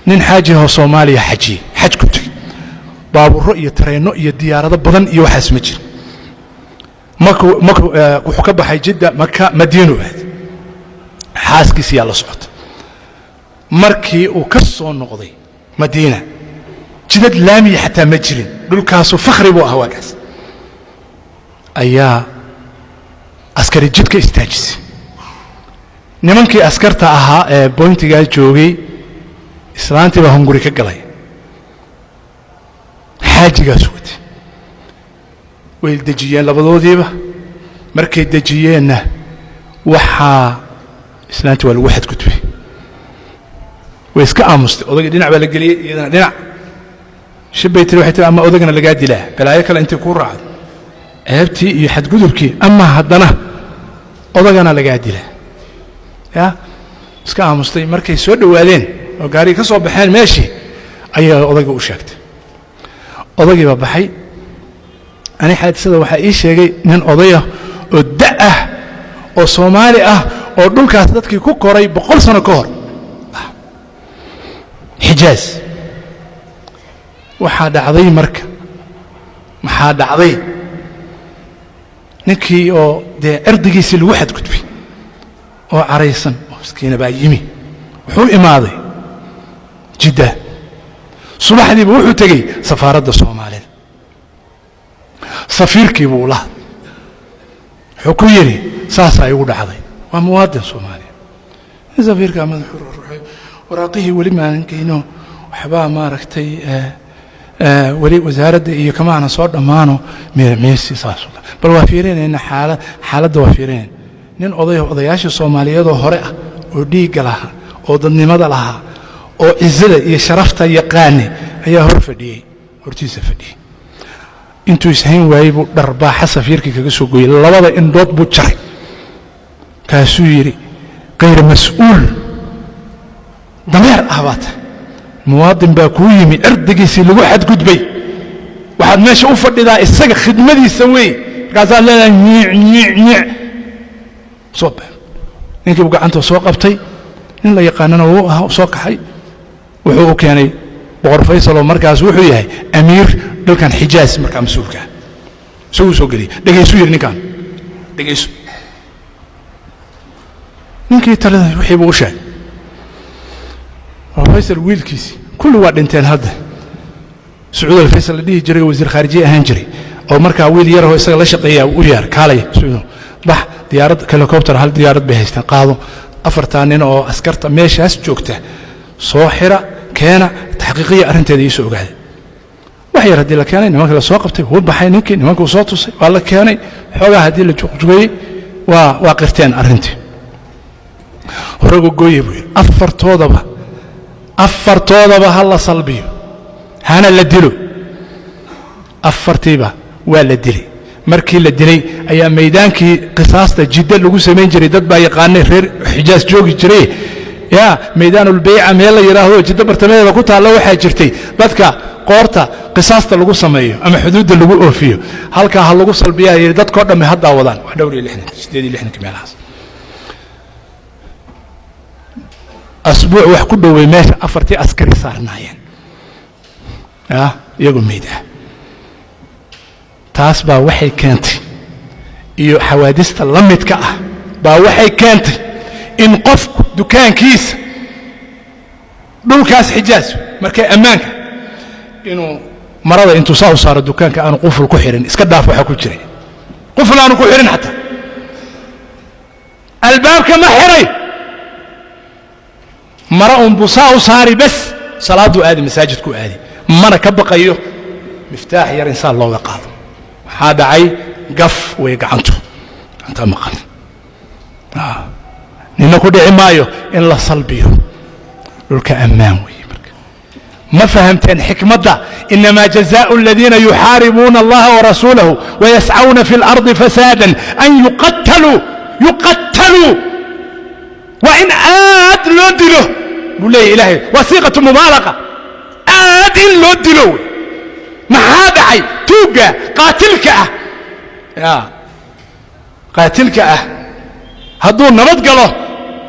nin xaaji oo Soomaaliya xaj ku tagay baabuuro iyo tareenno iyo diyaarado badan iyo waxaas ma jiro wuxuu ka baxay Jidda Makka Madiino xaaskiisa yaa la socota markii uu ka soo noqday Madiina jidad laami xataa ma jirin dhulkaas fakhri buu ahaa waagaas ayaa askari jidka istaajisay nimankii askarta ahaa ee bointiga joogay islaantii baa hunguri ka galay xaajigaas watay way dejiyeen labadoodiiba markay dejiyeenna waxaa islaantii waa lagu xadgudbay way iska aamustay odagii dhinac baa la geliyey iyadana dhinac shibay tiri waxay tiri ama odagana lagaa dilaa balaayo kale intii ku raacdo ceebtii iyo xadgudubkii ama haddana odagana lagaa dilaa ya iska aamustay markay soo dhawaadeen oo gaari ka soo baxeen meeshii ayaa odayga u sheegtay odagii baa baxay ani xaadisada waxa ii sheegay nin odaya oo da'ah oo Soomaali ah oo dhulkaas dadkii ku koray 100 sano ka hor Xijaaz waxa dhacday marka maxaa dhacday ninkii oo erdigiisii lagu xadgudbay oo caraysan oo iskiina baa yimi wuxuu imaaday Jidda subaxdii wuxuu tagay safaaradda Soomaaliya safiirkii buu la wuxuu ku yiri saas ay ugu dhacday waa muwaadin Soomaali safiirka madaxu ruuxay waraaqihii wali maalinkiino waxba ma aragtay wali wasaaradda iyo kamaana soo dhamaano meesii saas bal waa fiirinayna xaaladda waa fiirinayna nin odayaasha Soomaaliyeed oo hore ah oo dhiig lahaa oo dadnimada lahaa oo izada iyo sharafta yaqaani ayaa hortiisa fadhiyay intuu ishayn waayay buu dharbaaxa safiirkii kaga soo gooyay labada indhood buu jaray kaasuu yiri غير مسؤول ضمير أهبات مواطن باكويمي أردقيسي لغو حد قدبي واحد ماشي أفرد إذا الساق خدمة يسوي قال لا نيع صوب نيجي بقى أنت سوق أبتي إن لا يقاننا هو سوق حي وحو كان بغر فيصل ومركز وحو يهي أمير لو كان حجاز مركز مسؤول كان سوق لي دقيسو يرني كان دقيسو ninkii talada wixii buu sheegay Faisal wiilkiisi kullu waa dhinteen hadda Sacuud Faisal dhigi jiray wasiir khaarijiye ahaan jiray oo markaa wiil yar oo isaga la shaqeeyaa u yaar kaalay Sacuud bax diyaarad helicopter hal diyaarad bay haystaan qaado afartan nin oo askarta meeshaas joogta soo xira keena taxqiiqiye arinteeda isoo ogaaday wax yar hadii la keenay nimanka la soo qabtay wuu baxay ninkii nimanku soo tusay waa la keenay xogaa hadii la joogay waa qirteen arintii horego gooyay afartoodaba hal salbiyo hana la dilo afartiiba waa la dilay markii la dilay ayaa meedaankii qisaasta Jidda lagu sameyn jiray dad baa yaqaanay reer Xijaaz joogi jiray ya meedaanul bay'a meel la yiraahdo Jidda bartamadeeda ku taalo waxa jirtay dadka qoorta qisaasta lagu sameeyo ama xuduudda lagu oofiyo halka hal lagu salbiyaa dadka oo dhamay hadda wadaan wax dhowr iyo 68 meelahaas أسبوع وحكو دوي ماشي أفرتي أسكري صار ناين يقول ميدا تاس با وحي كانت iyo xawaadista la midka ah baa waxay keentay in qof dukaan kiis dhulkaas Xijaaz markay amaanka inuu marada intuu soo saaro dukaanka aan quful ku xirin iska dhaaf waxa ku jiray quful aan ku xirin hatta albaabka ma xiray mara busaa saari bas salaadu aadi masaajidku aadi mana ka baqayo miftaax yar insaan looga qaado waxa dhacay gaf way gacantu anta maqan nina ku dhici maayo in la salbiyo dhulka ammaan way marka ma fahamteen xikmadda inma jazaa'u alladhina yuharibuna allaha wa rasulahu wa yas'auna fil ardi fasadan an yuqattalu wa in aad loo dilo بولي إلهي وثيقة مبالغة آدين لو دلو ما هادعي توقع قاتلك هدو نمد قاله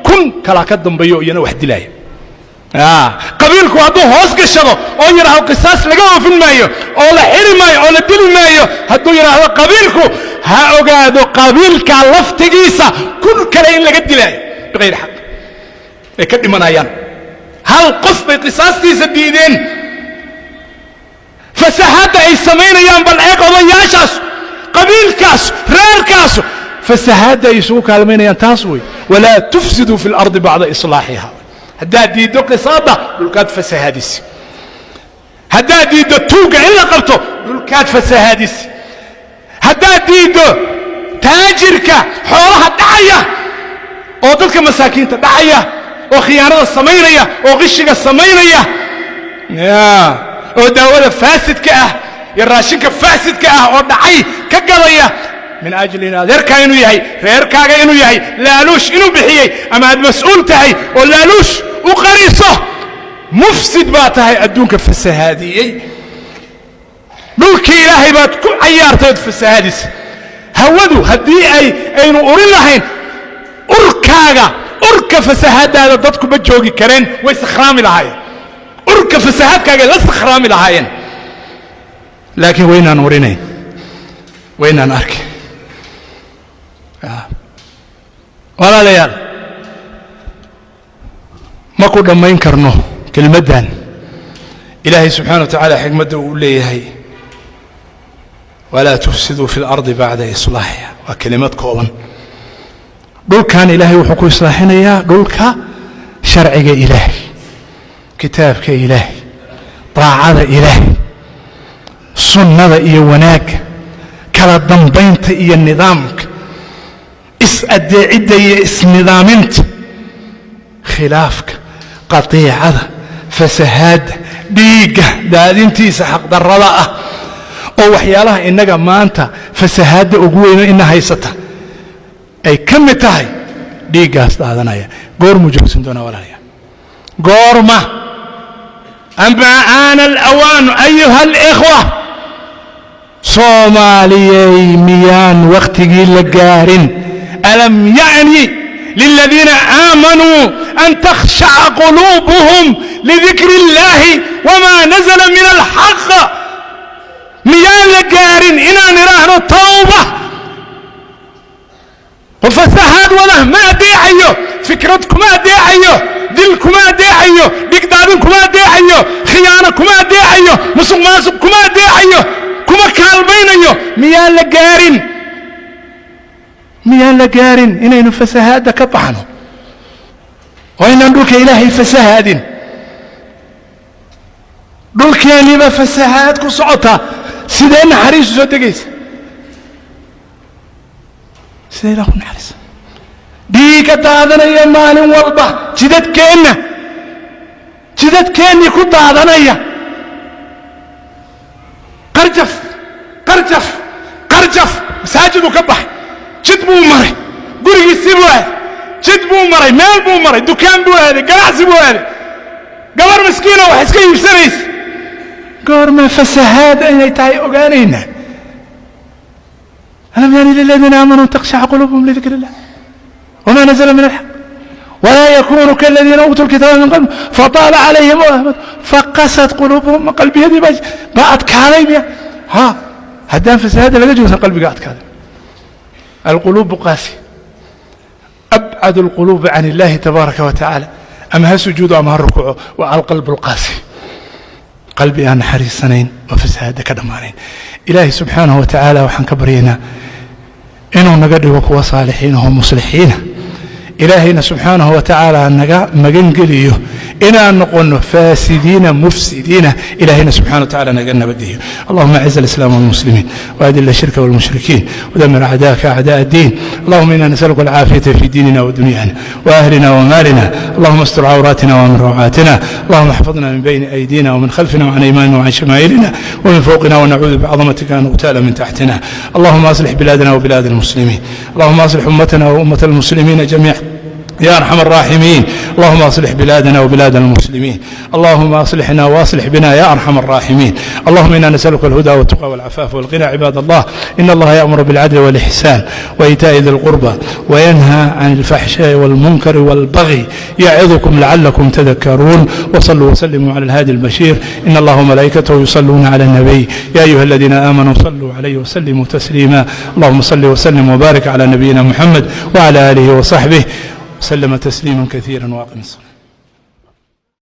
كن كلا كدن بيو ينا واحد دلاي qabiilku hadduu hoos gashado oo yidhaahdo qisaas laga oofin maayo oo la xiri maayo oo la dili maayo hadduu yidhaahdo qabiilku ha ogaado qabiilka laftigiisa kun kale in laga dilaayo biqayri xaq ay ka dhimanayaan hal qof bay qisaastiisa diideen fasahaadda ay samaynayaan bal eeg odayaashaas qabiilkaas reerkaas fasahaadda ay isugu kaalmaynayaan taas wey walaa tufsiduu fi lardi bacda islaaxiha haddaad diiddo qisaada dhulkaad fasahaadisi haddaad diiddo tuugga in la qabto dhulkaad fasahaadisi haddaad diiddo taajirka xoolaha dhacaya oo dadka masaakiinta dhacaya oo khiyaanada samaynaya oo qishiga samaynaya oo daawada faasidka ah iyo raashinka faasidka ah oo dhacay ka gadaya min ajli in adeerkaa inuu yahay reerkaaga inuu yahay laaluush inuu bixiyey ama aad mas-uul tahay oo laaluush u qariso mufsid baa tahay adduunka fasahaadiyey dhulkii ilaahay baad ku cayaartay ood fasahaadisa hawadu haddii aynu urin lahayn urka fasahaadaada dadku ma joogi kareen way sakhraami lahaayeen urka fasahaadkaaga la sakhraami lahaayeen laakiin waynaan urinayn waynaan arkin walaalayaal ma ku dhammayn karno kelmaddan ilaahay subxaana wa tacaala xikmadda uu leeyahay walaa tufsiduu fi lardi bacda islaaxiha waa kelimad kooban dhulkan ilaahay wuxuu ku islaaxinayaa dhulka sharciga ilaahay kitaabka ilaahay daacada ilaahay sunnada iyo wanaagga kala dambaynta iyo nidaamka is-adeecidda iyo isnidaaminta khilaafka qatiicada fasahaadda dhiigga daadintiisa xaqdarrada ah oo waxyaalaha innaga maanta fasahaadda ugu weyno ina haysata ay ka mid tahay dhiiggaas daadanaya goormuu joogsan doonaa walaalayaal goorma ama aana alawaanu ayuha alikhwa soomaaliyey miyaan wakhtigii la gaarin alam ya'ni liladiina aamanuu an takhshaca quluubuhum lidikri اllahi wama nazla min alxaq miyaan la gaarin inaan idhaahno tawba وفساهاد ولا ما أديعيو فكرتكم ما أديعيو دلكم ما أديعيو دقدادكم ما أديعيو خيانكم ما أديعيو مسقماسكم ما أديعيو كما كالبينيو ميان لقارن إنه فساهاد كبحنو وإن ندوك إلهي فساهاد دولك يعني ما فساهاد كسعطة سيدين حريص سودقيس سيدنا أخونا حريص ديك دادنا يا مال والبا جدت كأني كنت دادنا يا قرجف مساجد وكبح جد بو مري قرقي سيبوه جد بو مري مال بو مري دكان بو هذي قلع سيبوه هذي قبر مسكينة وحسكي بسريس قبر ما فسهاد أين يتعي أغانينا ألم يعني للذين آمنوا تخشع قلوبهم لذكر الله وما نزل من الحق ولا يكونوا كالذين أوتوا الكتاب من قبل فطال عليهم الأمد فقست قلوبهم من قلبي هذه بقت كاليم ها هدان فسهاد لا يجوز قلبي قاعد كاليم القلوب قاسي أبعد القلوب عن الله تبارك وتعالى أما هالسجود أما هالركوع والقلب القاسي قلبي أنا حريصنين وفساد كدمانين إلهي سبحانه وتعالى وحن كبرينا إنه نقدر وكوا صالحين وهم مصلحين إلهينا سبحانه وتعالى أنك مجنجليه إنا نقول فاسدين مفسدين إلهينا سبحانه وتعالى نقلنا بديه اللهم أعز الإسلام والمسلمين وأذل الشرك والمشركين ودمر أعداءك أعداء الدين اللهم إنا نسألك العافية في ديننا ودنيانا وأهلنا ومالنا اللهم استر عوراتنا ومن روعاتنا اللهم احفظنا من بين أيدينا ومن خلفنا وعن أيماننا وعن شمائلنا ومن فوقنا ونعوذ بعظمتك أن نغتال من تحتنا اللهم أصلح بلادنا وبلاد المسلمين اللهم أصلح أمتنا وأمة المسلمين جميعا يا أرحم الراحمين. اللهم أصلح بلادنا وبلاد المسلمين، اللهم أصلحنا وأصلح بنا يا أرحم الراحمين. اللهم إنا نسألك الهدى والتقى والعفاف والغنى. عباد الله، إن الله يأمر بالعدل والإحسان وإيتاء ذي القربى وينهى عن الفحشاء والمنكر والبغي يعظكم لعلكم تذكرون. وصلوا وسلموا على الهادي البشير. إن الله وملائكته يصلون على النبي يا أيها الذين آمنوا صلوا عليه وسلموا تسليما. اللهم صل وسلم وبارك على نبينا محمد وعلى آله وصحبه وسلم تسليما كثيرا. واقم الصلاة.